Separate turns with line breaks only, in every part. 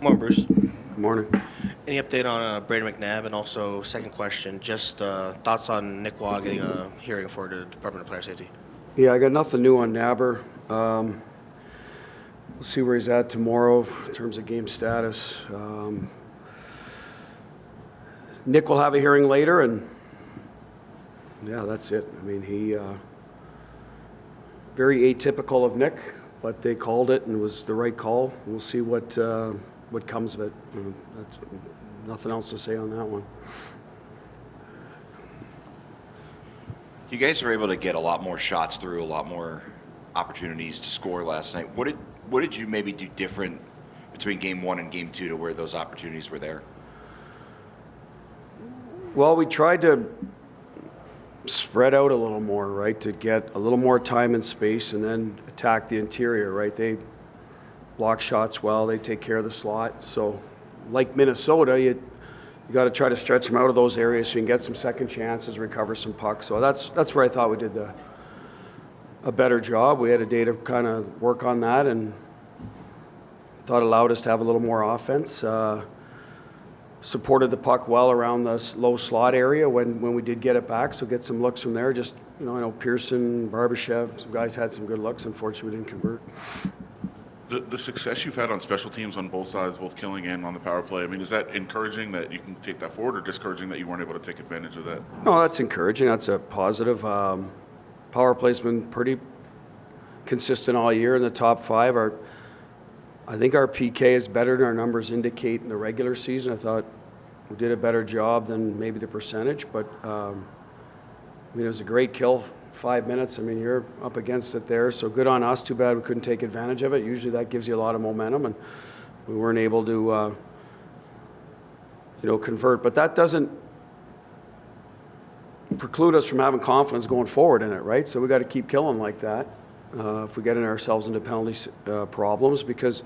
morning, Bruce.
Good morning.
Any update on Brady McNabb? And also, second question, just thoughts on Nick Waugh getting a hearing for the Department of Player Safety?
Yeah, I got nothing new on Nabber. We'll see where he's at tomorrow in terms of game status. Nick will have a hearing later, and yeah, that's it. I mean, he very atypical of Nick, but they called it and it was the right call. We'll see what comes of it. That's nothing else to say on that one.
You guys were able to get a lot more shots through, a lot more opportunities to score last night. What did you maybe do different between game one and game two to where those opportunities were there?
Well, we tried to spread out a little more, right, to get a little more time and space and then attack the interior, right? They block shots well, they take care of the slot. So like Minnesota, you got to try to stretch them out of those areas so you can get some second chances, recover some pucks. So that's where I thought we did a better job. We had a day to kind of work on that and thought it allowed us to have a little more offense. Supported the puck well around the low slot area when we did get it back, so get some looks from there. Just, I know Pearson, Barbashev, some guys had some good looks. Unfortunately, we didn't convert.
The success you've had on special teams on both sides, both killing and on the power play, I mean, is that encouraging that you can take that forward or discouraging that you weren't able to take advantage of that?
No, that's encouraging. That's a positive. Power play's been pretty consistent all year in the top five. I think our PK is better than our numbers indicate in the regular season. I thought we did a better job than maybe the percentage, but I mean, it was a great kill, 5 minutes. I mean, you're up against it there, so good on us. Too bad we couldn't take advantage of it. Usually that gives you a lot of momentum, and we weren't able to, convert. But that doesn't preclude us from having confidence going forward in it, right? So we got to keep killing like that. If we get ourselves into penalty problems, because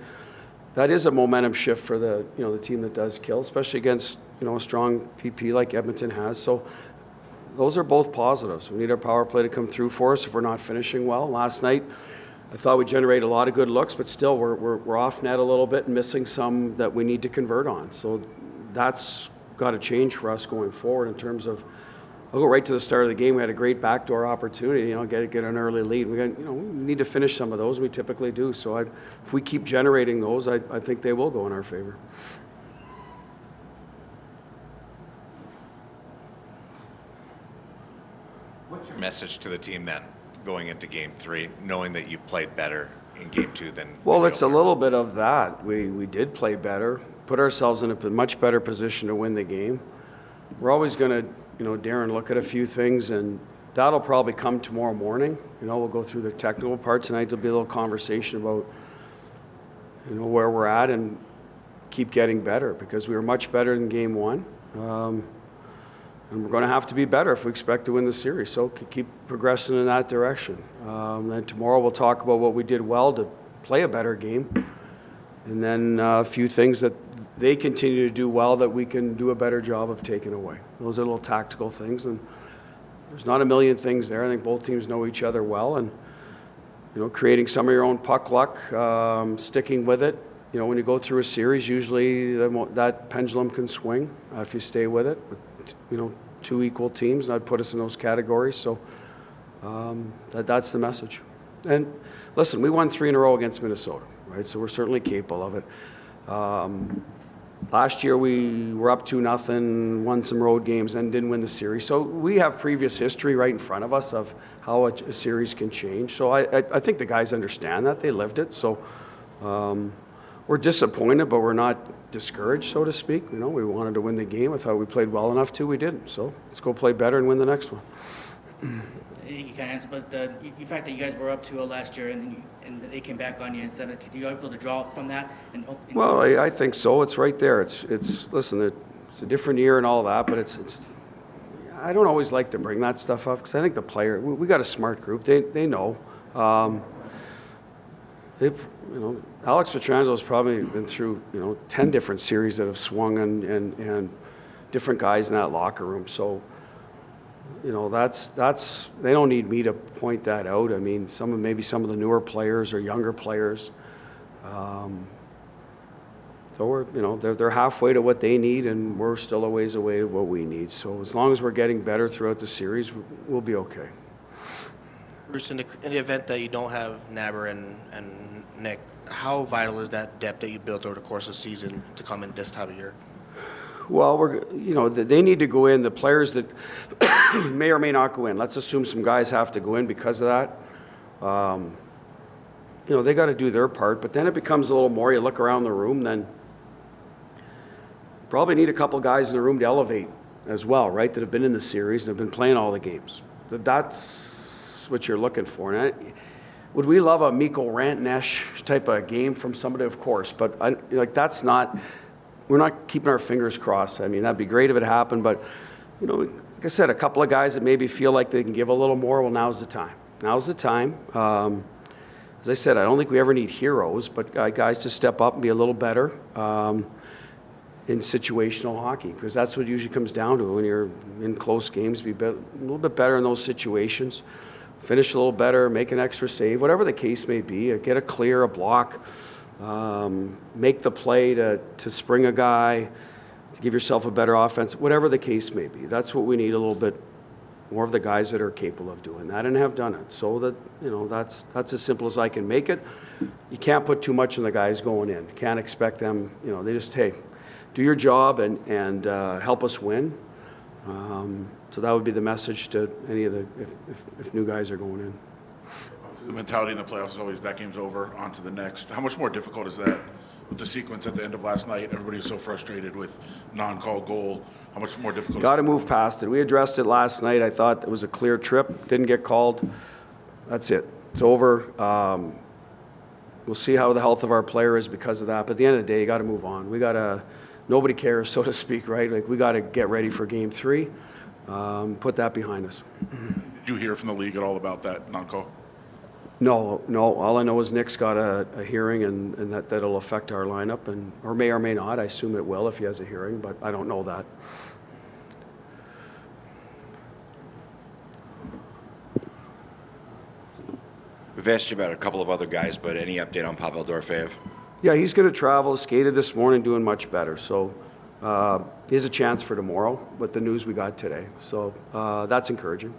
that is a momentum shift for the team that does kill, especially against a strong PP like Edmonton has. So those are both positives. We need our power play to come through for us if we're not finishing well. Last night, I thought we generated a lot of good looks, but still we're off net a little bit and missing some that we need to convert on. So that's got to change for us going forward in terms of. I'll go right to the start of the game. We had a great backdoor opportunity, get an early lead. We need to finish some of those. We typically do. So if we keep generating those, I think they will go in our favor.
What's your message to the team then, going into Game 3, knowing that you played better in Game 2 than?
Well, it's a little bit of that. We did play better, put ourselves in a much better position to win the game. We're always going to. Darren, look at a few things, and that'll probably come tomorrow morning. We'll go through the technical part tonight. There'll be a little conversation about, where we're at and keep getting better, because we were much better in Game 1. And we're going to have to be better if we expect to win the series. So keep progressing in that direction. Then tomorrow we'll talk about what we did well to play a better game. And then a few things that they continue to do well that we can do a better job of taking away. Those are little tactical things, and there's not a million things there. I think both teams know each other well, and creating some of your own puck luck, sticking with it. When you go through a series, usually that pendulum can swing if you stay with it. Two equal teams, and I'd put us in those categories. So that's the message. And listen, we won 3 in a row against Minnesota, right? So we're certainly capable of it. Last year we were up 2-0, won some road games, and didn't win the series. So we have previous history right in front of us of how a series can change. So I think the guys understand that. They lived it. So we're disappointed, but we're not discouraged, so to speak. We wanted to win the game. I thought we played well enough to. We didn't. So let's go play better and win the next one.
You can answer, but the fact that you guys were up 2-0 last year and they came back on you instead of, did you able to draw from that?
Well, I think so. It's right there. Listen, it's a different year and all that, but it's. I don't always like to bring that stuff up because I think the player. We got a smart group. They know. Alex Pietrangelo probably been through 10 different series that have swung and different guys in that locker room. So. That's they don't need me to point that out. I mean, maybe some of the newer players or younger players. So they're halfway to what they need, and we're still a ways away to what we need. So as long as we're getting better throughout the series, we'll be okay.
Bruce, in the event that you don't have Naber and Nick, how vital is that depth that you built over the course of the season to come in this time of year?
Well, they need to go in. The players that may or may not go in. Let's assume some guys have to go in because of that. They got to do their part. But then it becomes a little more. You look around the room, then probably need a couple guys in the room to elevate as well, right? That have been in the series and have been playing all the games. That's what you're looking for. And would we love a Mikko Rantanen type of game from somebody? Of course, but that's not. We're not keeping our fingers crossed. I mean, that'd be great if it happened, but like I said, a couple of guys that maybe feel like they can give a little more. Well, now's the time. Now's the time. As I said, I don't think we ever need heroes, but guys to step up and be a little better in situational hockey, because that's what it usually comes down to when you're in close games. Be a little bit better in those situations. Finish a little better, make an extra save, whatever the case may be. Get a clear, a block, make the play to spring a guy, to give yourself a better offense, whatever the case may be. That's what we need, a little bit more of the guys that are capable of doing that and have done it. So that, that's as simple as I can make it. You can't put too much on the guys going in. You can't expect them, they just, hey, do your job and help us win. So that would be the message to any of if new guys are going in.
The mentality in the playoffs is always that game's over, on to the next. How much more difficult is that with the sequence at the end of last night? Everybody was so frustrated with non-called goal. How much more difficult?
Got to move past it. We addressed it last night. I thought it was a clear trip. Didn't get called. That's it. It's over. We'll see how the health of our player is because of that. But at the end of the day, you got to move on. We got to. Nobody cares, so to speak, right? Like, we got to get ready for Game 3. Put that behind us.
Did you hear from the league at all about that non-call?
No. All I know is Nick's got a hearing, and that'll affect our lineup, or may not. I assume it will if he has a hearing, but I don't know that.
We've asked you about a couple of other guys, but any update on Pavel Dorofeyev?
Yeah, he's going to travel. Skated this morning, doing much better. So he has a chance for tomorrow with the news we got today. So that's encouraging.